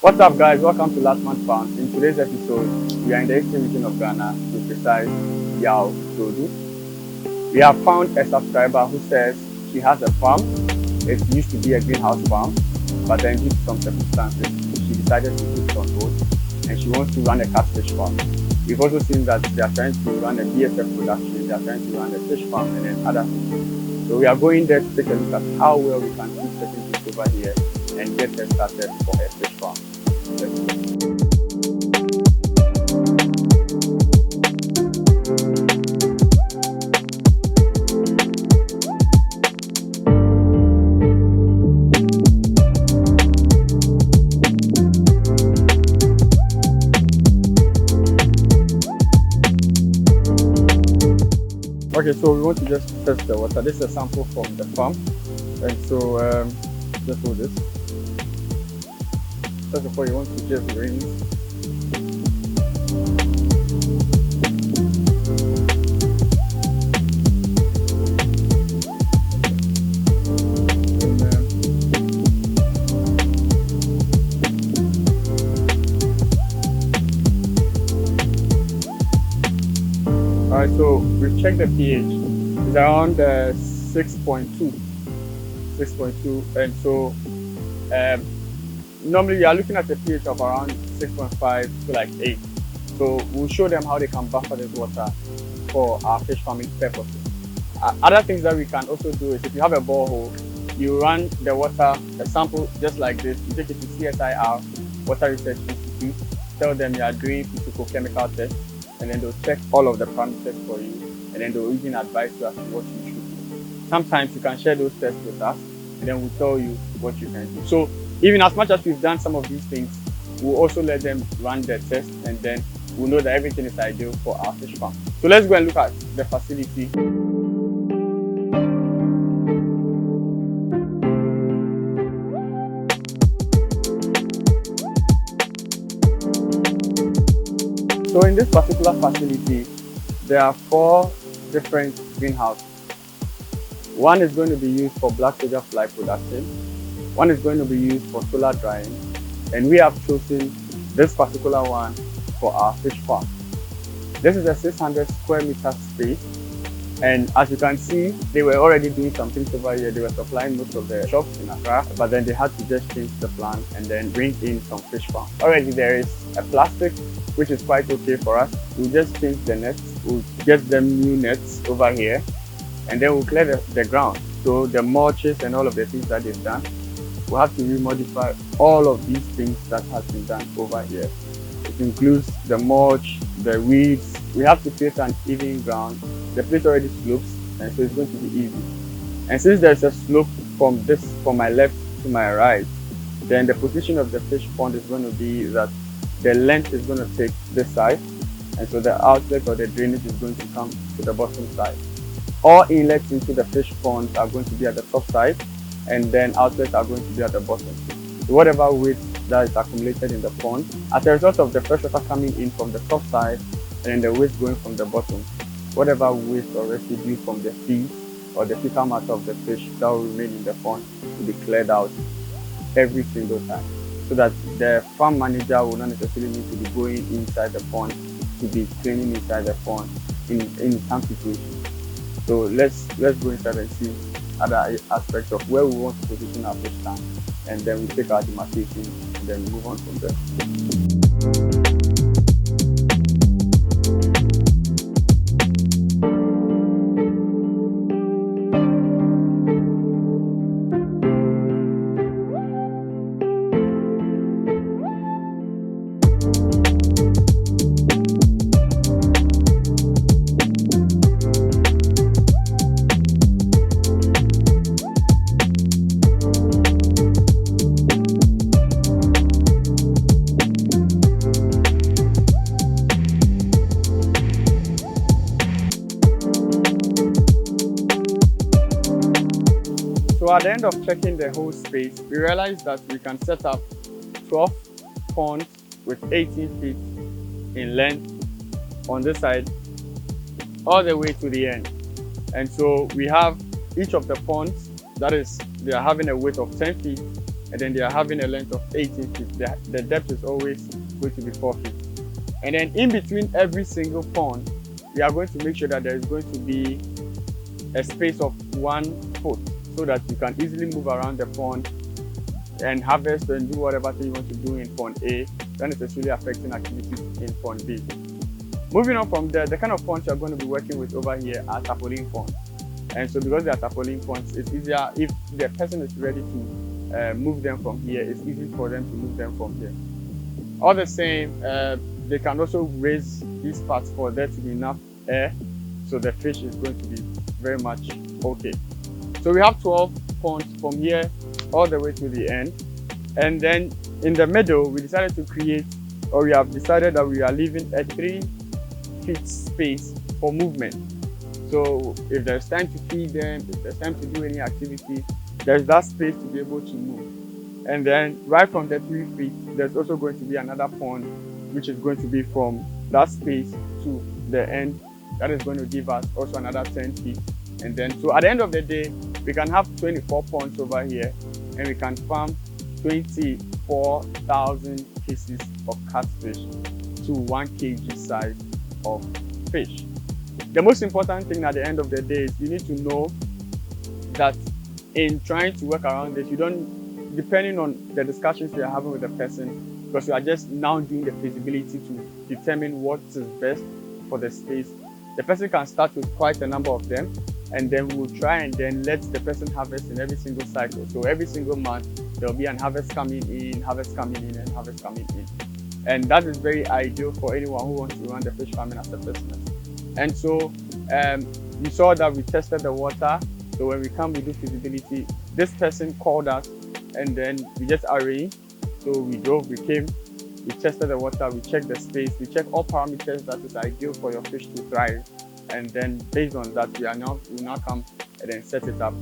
What's up guys, welcome to Lartman Farms. In today's episode, we are in the eastern region of Ghana, to be precise, Duodu. We have found a subscriber who says she has a farm. It used to be a greenhouse farm, but then due to some circumstances, she decided to put it on hold and she wants to run a catfish farm. We've also seen that they are trying to run a BSF production, they are trying to run a fish farm and then other things. So we are going there to take a look at how well we can do certain things over here and get her started for her fish farm. Okay, so we want to just test the water. This is a sample from the farm, and so just hold this. First of all, you want to just rinse. Alright, so we've checked the pH. It's around 6.2, and so normally you are looking at a pH of around 6.5 to like 8. So we'll show them how they can buffer this water for our fish farming purposes. Other things that we can also do is if you have a borehole, you run the water, a sample just like this, you take it to CSIR, Water Research Institute, tell them you are doing physicochemical tests, and then they'll check all of the parameters for you, and then they'll even advise you as to what you should do. Sometimes you can share those tests with us, and then we'll tell you what you can do. So even as much as we've done some of these things, we'll also let them run the test, and then we'll know that everything is ideal for our fish farm. So let's go and look at the facility. So in this particular facility, there are 4 different greenhouses. One is going to be used for black soldier fly production, one is going to be used for solar drying, and we have chosen this particular one for our fish farm. This is a 600 square meter space, and as you can see, they were already doing some things over here. They were supplying most of the shops in Accra, but then they had to just change the plan and then bring in some fish farm. Already there is a plastic, which is quite okay for us. We'll just change the nets, we'll get them new nets over here, and then we'll clear the ground. So the mulches and all of the things that they've done, we'll have to remodify all of these things that has been done over here. It includes the mulch, the weeds. We have to create an even ground. The place already slopes, and so it's going to be easy. And since there's a slope from my left to my right, then the position of the fish pond is going to be that the length is going to take this side, and so the outlet or the drainage is going to come to the bottom side. All inlets into the fish pond are going to be at the top side, and then outlets are going to be at the bottom. So whatever waste that is accumulated in the pond, as a result of the fresh water coming in from the top side and then the waste going from the bottom, whatever waste or residue from the feed or the fecal matter of the fish that will remain in the pond will be cleared out every single time, so that the farm manager will not necessarily need to be going inside the pond to be cleaning inside the pond in some situations. So let's go inside and see other aspects of where we want to position our fish tank, and then we take our demarcation and then move on from there. So at the end of checking the whole space, we realized that we can set up 12 ponds with 18 feet in length on this side all the way to the end. And so we have each of the ponds, that is, they are having a width of 10 feet and then they are having a length of 18 feet. The depth is always going to be 4 feet. And then in between every single pond, we are going to make sure that there is going to be a space of 1 foot so that you can easily move around the pond and harvest and do whatever thing you want to do in pond A, not necessarily affecting activities in pond B. Moving on from there, the kind of ponds you are going to be working with over here are tarpaulin ponds. And so because they are tarpaulin ponds, it's easier if the person is ready to move them from here, it's easy for them to move them from here. All the same, they can also raise these parts for there to be enough air, so the fish is going to be very much okay. So we have 12 ponds from here all the way to the end. And then in the middle, we decided to create, or we have decided that we are leaving a 3 feet space for movement. So if there's time to feed them, if there's time to do any activity, there's that space to be able to move. And then right from the 3 feet, there's also going to be another pond, which is going to be from that space to the end. That is going to give us also another 10 feet. And then, so at the end of the day, we can have 24 ponds over here, and we can farm 24,000 pieces of catfish to 1 kg size of fish. The most important thing at the end of the day is you need to know that in trying to work around this, you don't, depending on the discussions you are having with the person, because you are just now doing the feasibility to determine what is best for the space. The person can start with quite a number of them, and then we'll try and then let the person harvest in every single cycle. So every single month, there'll be an harvest coming in, harvest coming in, and harvest coming in. And that is very ideal for anyone who wants to run the fish farming as a business. And so you saw that we tested the water. So when we come, we do feasibility. This person called us, and then we just arranged. So we drove, we came, we tested the water, we checked the space, we checked all parameters that is ideal for your fish to thrive. And then based on that, we now come and then set it up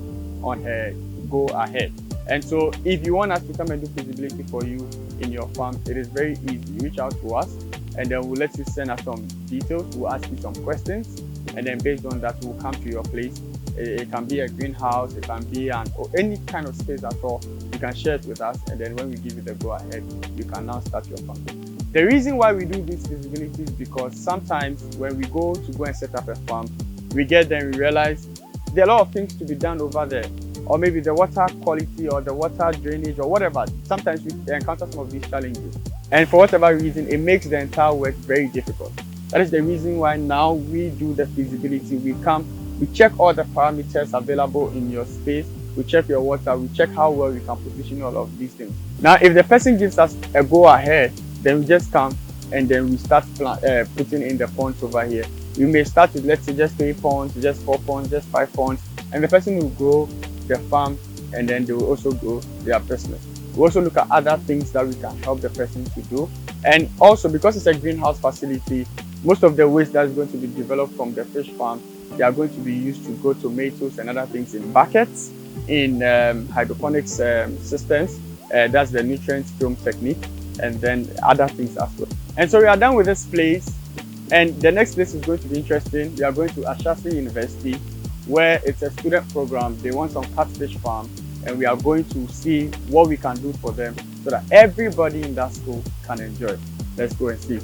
on a go ahead. And so if you want us to come and do feasibility for you in your farm, it is very easy. Reach out to us, and then we'll let you send us some details. We'll ask you some questions, and then based on that, we'll come to your place. It can be a greenhouse, it can be or any kind of space at all. You can share it with us, and then when we give you the go ahead, you can now start your farm. The reason why we do these feasibilities is because sometimes when we go and set up a farm, we get there and we realize there are a lot of things to be done over there, or maybe the water quality or the water drainage or whatever. Sometimes we encounter some of these challenges, and for whatever reason, it makes the entire work very difficult. That is the reason why now we do the feasibility. We come, we check all the parameters available in your space, we check your water, we check how well we can position all of these things. Now, if the person gives us a go ahead, then we just come and then we start putting in the ponds over here. We may start with, let's say, just 3 ponds, just 4 ponds, just 5 ponds, and the person will grow the farm, and then they will also grow their business. We also look at other things that we can help the person to do. And also, because it's a greenhouse facility, most of the waste that's going to be developed from the fish farm, they are going to be used to grow tomatoes and other things in buckets, in hydroponics systems. That's the nutrient film technique, and then other things as well. And so we are done with this place, and the next place is going to be interesting. We are going to ASHESI University, where it's a student program. They want some catfish farm, and we are going to see what we can do for them so that everybody in that school can enjoy. Let's go and see.